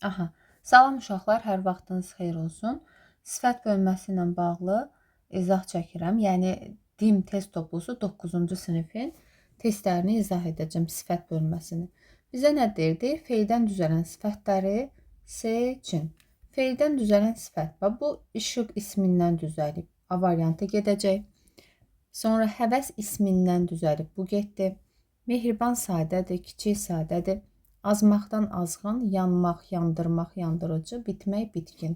Aha. Salam uşaqlar, hər vaxtınız xeyir olsun. Sifət bölməsi ilə bağlı izah çəkirəm. Yəni DİM test toplusu 9-cu sinifin testlərini izah edəcəm, sifət bölməsini. Bizə nə deyirdi? Feildən düzələn sifətləri seçin. Feildən düzələn sifət və bu işıq ismindən düzəlib. A variantı gedəcək. Sonra həvəs ismindən düzəlib. Bu getdi. Mehriban sadədir, kiçik sadədir. Azmaqdan azğın, yanmaq, yandırmaq, yandırıcı, bitmək, bitkin.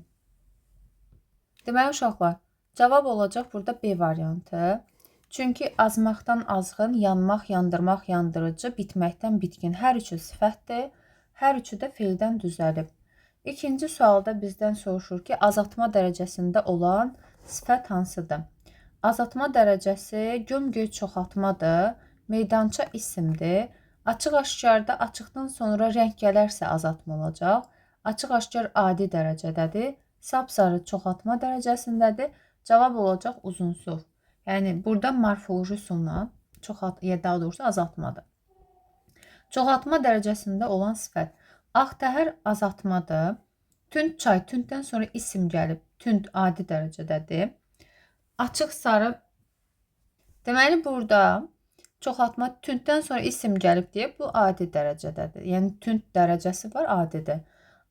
Deməli uşaqlar, cavab olacaq burada B variantı. Çünki azmaqdan azğın, yanmaq, yandırmaq, yandırıcı, bitməkdən bitkin. Hər üçü sifətdir, hər üçü də feildən düzəlib. İkinci sualda bizdən soruşur ki, azaltma dərəcəsində olan sifət hansıdır? Azaltma dərəcəsi gömgöy çoxaltmadır, meydança isimdir. Açıq-aşkarda açıqdan sonra rəng gələrsə azaltma olacaq. Açıq-aşkar adi dərəcədədir. Sapsarı çoxaltma dərəcəsindədir. Cavab olacaq uzunsov. Yəni burada morfoloji sonla daha doğrusu azaltmadır. Çoxaltma dərəcəsində olan sifət. Ağtəhər azaltmadır. Tünd çay, tünddən sonra isim gəlib. Tünd adi dərəcədədir. Açıq sarı. Deməli burada çoxaltma tünddən sonra isim gəlib deyə bu adi dərəcədədir. Yəni tünd dərəcəsi var, adidir.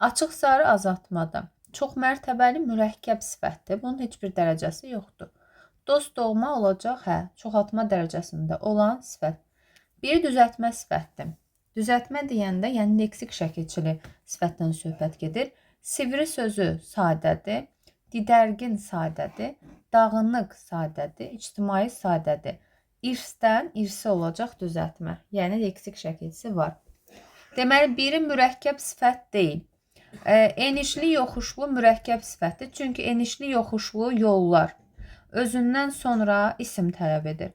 Açıq sarı azaltmadır. Çox mərtəbəli mürəkkəb sifətdir. Bunun heç bir dərəcəsi yoxdur. Dost doğma olacaq, hə, çoxaltma dərəcəsində olan sifət. Biri düzəltmə sifətdir. Düzəltmə deyəndə, yəni leksik şəkilçili sifətdən söhbət gedir. Sivri sözü sadədir, didərgin sadədir, dağınıq sadədir, ictimai sadədir. İrsdən irsi olacaq düzəltmə. Yəni leksik şəkilçisi var. Deməli, biri mürəkkəb sifət deyil. Enişli yoxuşlu mürəkkəb sifətdir. Çünki enişli yoxuşlu yollar özündən sonra isim tələb edir.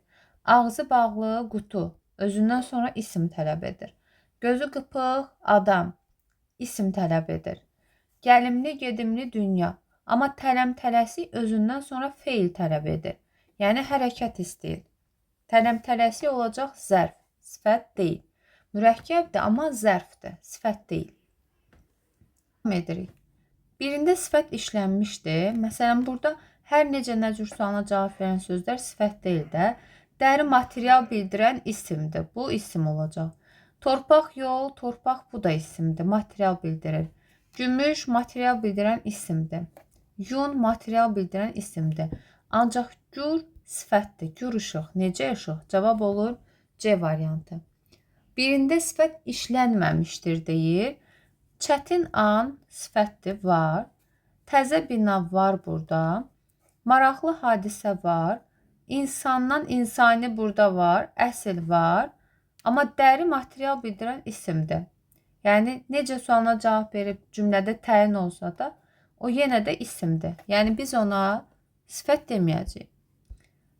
Ağzı bağlı qutu özündən sonra isim tələb edir. Gözü qıpıq adam isim tələb edir. Gəlimli, gedimli dünya. Amma tələm-tələsi özündən sonra feil tələb edir. Yəni hərəkət istəyir. Tələm-tələsi olacaq zərf, sifət deyil. Mürəkkəbdir, amma zərfdir, sifət deyil. Edirik. Birində sifət işlənmişdir. Məsələn, burada hər necə nə cür sualına cavab verən sözlər sifət deyil də. Dəri material bildirən isimdir. Bu isim olacaq. Torpaq yol, torpaq bu da isimdir. Material bildirir. Gümüş material bildirən isimdir. Yun material bildirən isimdir. Ancaq gür sifətdir. Gür işıq. Necə işıq? Cavab olur C variantı. Birində sifət işlənməmişdir deyir. Çətin an sifətdir, var. Təzə bina var burada. Maraqlı hadisə var. İnsandan insani burada var. Əsl var. Amma dəri material bildirən isimdir. Yəni, necə sualına cavab verib cümlədə təyin olsa da, o yenə də isimdir. Yəni, biz ona sifət deməyəcəyik.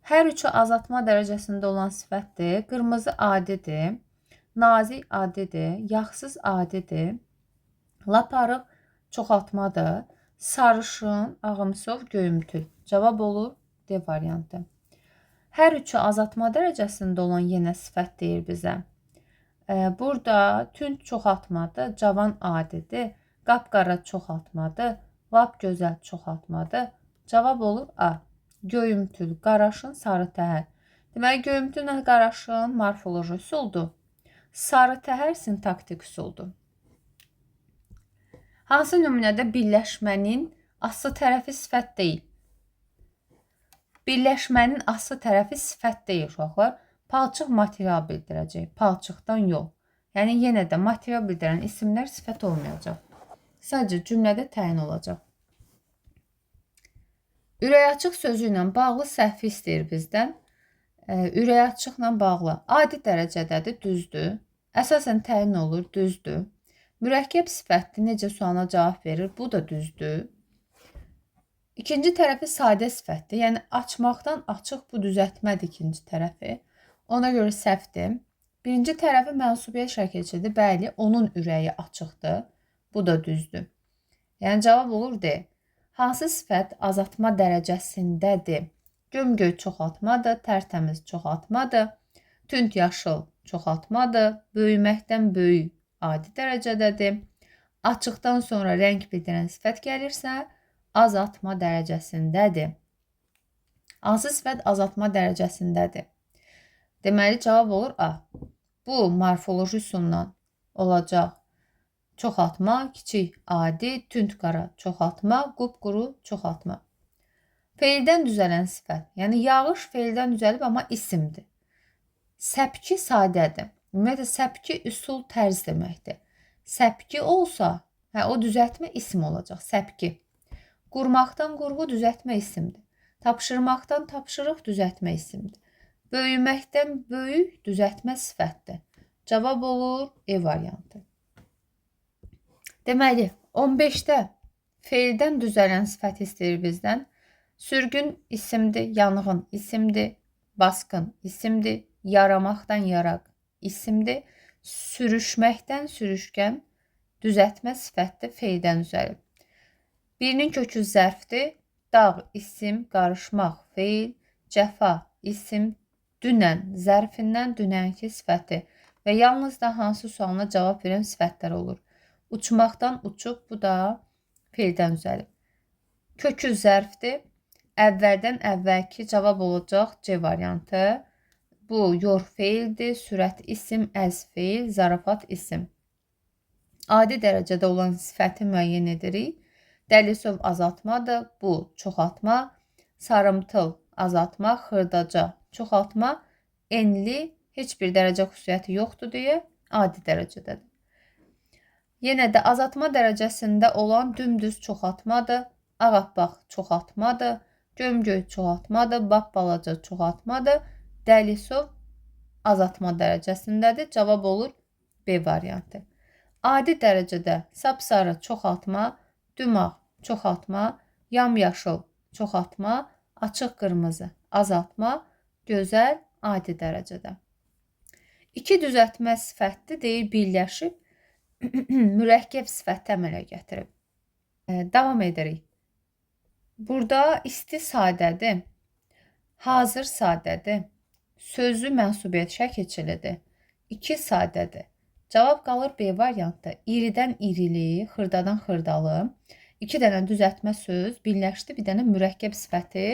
Hər üçü azaltma dərəcəsində olan sifətdir. Qırmızı adidir. Nazik adidir. Yaxsız adidir. Laparıq çoxaltmadır. Sarışın, ağımsov, göyümtül. Cavab olur D variantı. Hər üçü azaltma dərəcəsində olan yenə sifət deyir bizə. Burada tünd çoxaltmadır, cavan adidir. Qapqara çoxaltmadır, lap gözəl çoxaltmadır. Cavab olur A. Göyümtül, qaraşın, sarı təhər. Deməli, göyümtüllə qaraşın morfoloji üsuldur. Sarı təhər sintaktik üsuldur. Hansı nümunədə birləşmənin aslı tərəfi sifət deyil? Birləşmənin aslı tərəfi sifət deyil, uşaqlar. Palçıq material bildirəcək. Palçıqdan yol. Yəni, yenə də material bildirən isimlər sifət olmayacaq. Sadəcə cümlədə təyin olacaq. Ürək açıq sözü ilə bağlı səhvi istəyir bizdən. Ürək açıqla bağlı. Adi dərəcədədir, düzdür. Əsasən təyin olur, düzdür. Mürəkkəb sifətdir, necə sualına cavab verir, bu da düzdür. İkinci tərəfi sadə sifətdir, yəni açmaqdan açıq bu düzəltmədir ikinci tərəfi. Ona görə səhvdir. Birinci tərəfi mənsubiyyət şəkilçidir, bəli, onun ürəyi açıqdır, bu da düzdür. Yəni cavab olur D. Hansı sifət azaltma dərəcəsindədir? Gömgöy çoxaltmadır, tərtəmiz çoxaltmadır, tünd yaşıl çoxaltmadır, böyüməkdən böyük adi dərəcədədir. Açıqdan sonra rəng bildirən sifət gəlirsə, azaltma dərəcəsindədir. Hansı sifət azaltma dərəcəsindədir? Deməli, cavab olur A. Bu, morfoloji üsundan olacaq. Çoxaltma, kiçik, adi, tünd qara, çoxaltma, qupquru, çoxaltma. Feildən düzələn sifət. Yəni, yağış feildən düzəlib, amma isimdir. Səpki sadədir. Ümumiyyətlə, səpki üsul tərz deməkdir. Səpki olsa, o düzəltmə isim olacaq. Səpki. Qurmaqdan qurğu düzəltmə isimdir. Tapşırmaqdan tapşırıq düzəltmə isimdir. Böyüməkdən böyük düzəltmə sifətdir. Cavab olur E variantı. Deməli, 15-də feildən düzələn sifət istəyir bizdən. Sürgün isimdir, yanğın isimdir, basqın isimdir, yaramaqdan yaraq isimdir, sürüşməkdən sürüşkən düzəltmə sifətdir, feildən düzəlib. Birinin kökü zərfdir, dağ isim, qarışmaq feil, cəfa isim, dünən zərfindən dünənki sifəti və yalnız da hansı sualına cavab verən sifətlər olur. Uçmaqdan uçub, bu da feildən düzəlib. Kökü zərfdir. Əvvəldən əvvəlki cavab olacaq C variantı. Bu, yor feildir, sürət isim, əz feil, zarafat isim. Adi dərəcədə olan sifəti müəyyən edirik. Dəlisov azaltmadır, bu, çoxaltma, sarımtıl azaltma, xırdaca, çoxaltma, enli, heç bir dərəcə xüsusiyyəti yoxdur deyə adi dərəcədədir. Yenə də azaltma dərəcəsində olan dümdüz çoxaltmadır, ağappaq çoxaltmadır, gömgöy çoxaltmadır, balaca çoxaltmadır, Dəlisov azaltma dərəcəsindədir. Cavab olur B variantı. Adi dərəcədə sapsarı çoxaltma, dümağ çoxaltma, yamyaşıl çoxaltma, açıq qırmızı azaltma, gözəl adi dərəcədə. İki düzəltmə sifətdir, deyir birləşib, mürəkkəb sifəti əmələ gətirib. Davam edirik. Burada isti sadədir, hazır sadədir, sözlü mənsubiyyət şəkilçilidir, iki sadədir. Cavab qalır B variantı. İridən irili, xırdadan xırdalı, iki dənə düzəltmə söz birləşdi, bir dənə mürəkkəb sifəti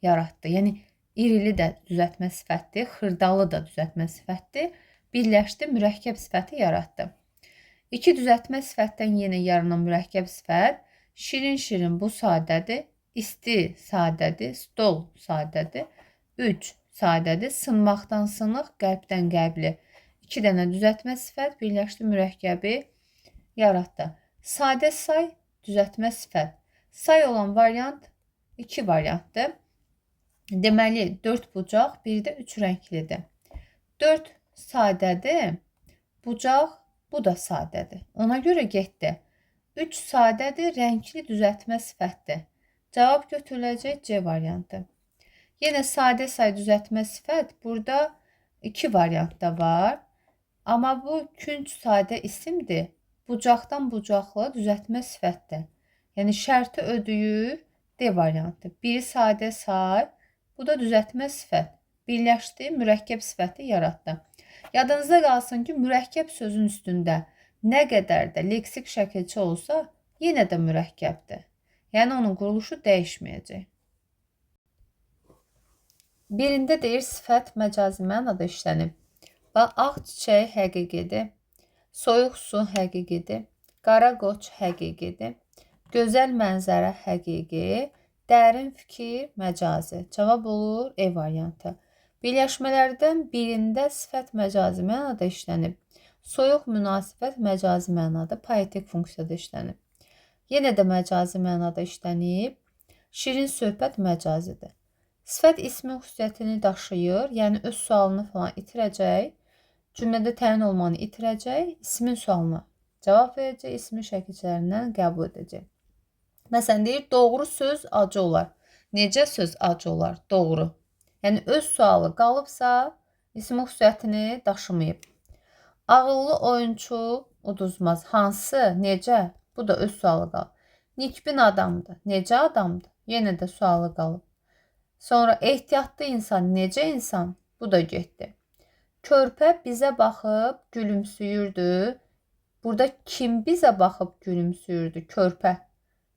yaratdı. Yəni, irili də düzəltmə sifətdir, xırdalı da düzəltmə sifətdir, birləşdi, mürəkkəb sifəti yaratdı. İki düzəltmə sifətdən yenə yaranan mürəkkəb sifət, şirin-şirin bu sadədir, isti sadədir, stol sadədir, üç sadədir, sınmaqdan sınıq, qəlbdən qəbli. İki dənə düzəltmə sifət birləşdi, mürəkkəbi yaratdı. Sadə say, düzəltmə sifət. Say olan variant 2 variantdır. Deməli, 4 bucaq, bir də 3 rənglidir. 4 sadədir, bucaq, bu da sadədir. Ona görə getdi. 3 sadədir, rəngli düzəltmə sifətdir. Cavab götürüləcək C variantı. Yenə sadə say düzəltmə sifət, burada 2 variantda var. Amma bu künc sadə isimdir. Bucaqdan bucaqla düzəltmə sifətdir. Yəni şərti ödəyir D variantı. Biri sadə say, bu da düzəltmə sifət. Birləşdi, mürəkkəb sifəti yaratdı. Yadınızda qalsın ki, mürəkkəb sözün üstündə nə qədər də leksik şəkilçi olsa, yenə də mürəkkəbdir. Yəni, onun quruluşu dəyişməyəcək. Birində deyir, sifət məcazi mənada işlənib. Ağ çiçək həqiqidir, soyuq su həqiqidir, qara qoç həqiqidir, gözəl mənzərə həqiqi, dərin fikir məcazi. Cavab olur E variantı. Birləşmələrdən birində sifət məcazi mənada işlənib. Soyuq münasibət məcazi mənada, poetik funksiyada işlənib. Yenə də məcazi mənada işlənib. Şirin söhbət məcazidir. Sifət ismin xüsusiyyətini daşıyır, yəni öz sualını falan itirəcək, cümlədə təyin olmanı itirəcək, ismin sualına cavab verəcək, ismin şəkilçilərindən qəbul edəcək. Məsələn, deyir, doğru söz acı olar. Necə söz acı olar? Doğru. Yəni, öz sualı qalıbsa, ismin xüsusiyyətini daşımayıb. Ağıllı oyunçu uduzmaz. Hansı? Necə? Bu da öz sualı qalıb. Nikbin adamdır. Necə adamdır? Yenə də sualı qalıb. Sonra ehtiyatlı insan. Necə insan? Bu da getdi. Körpə bizə baxıb gülümsüyürdü. Burada kim bizə baxıb gülümsüyürdü? Körpə.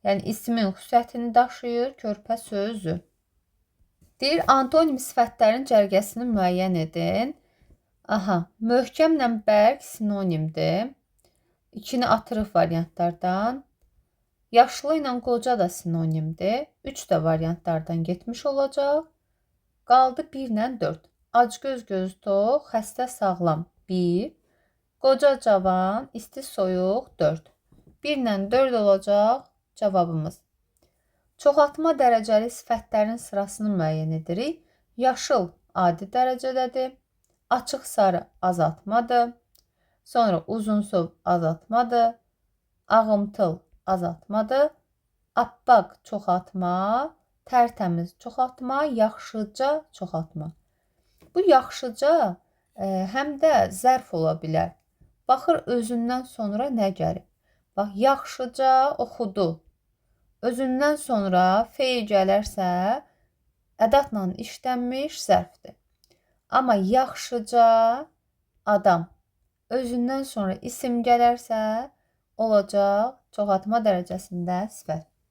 Yəni ismin xüsusiyyətini daşıyır körpə sözü. Deyir, antonim sifətlərin cərgəsini müəyyən edin. Aha, möhkəmlə bərk sinonimdir. İkini atırıq variantlardan. Yaşlı ilə qoca da sinonimdir. 3 də variantlardan getmiş olacaq. Qaldı 1 ilə 4. Acgöz göz tox, xəstə sağlam 1. Qoca cavan, isti soyuq 4. 1 ilə 4 olacaq cavabımız. Çoxaltma dərəcəli sifətlərin sırasını müəyyən edirik. Yaşıl adi dərəcədədir. Açıq sarı azaltmadır. Sonra uzunsov azaltmadır. Ağımtıl azaltmadır. Appaq çoxaltma, tərtəmiz çoxaltma, yaxşıca çoxaltma. Bu yaxşıca həm də zərf ola bilər. Baxır özündən sonra nə gəlir? Bax, yaxşıca oxudu. Özündən sonra feil gələrsə, ədatla işlənmiş zərfdir. Amma yaxşıca adam. Özündən sonra isim gələrsə, olacaq çoxaltma dərəcəsində sifət.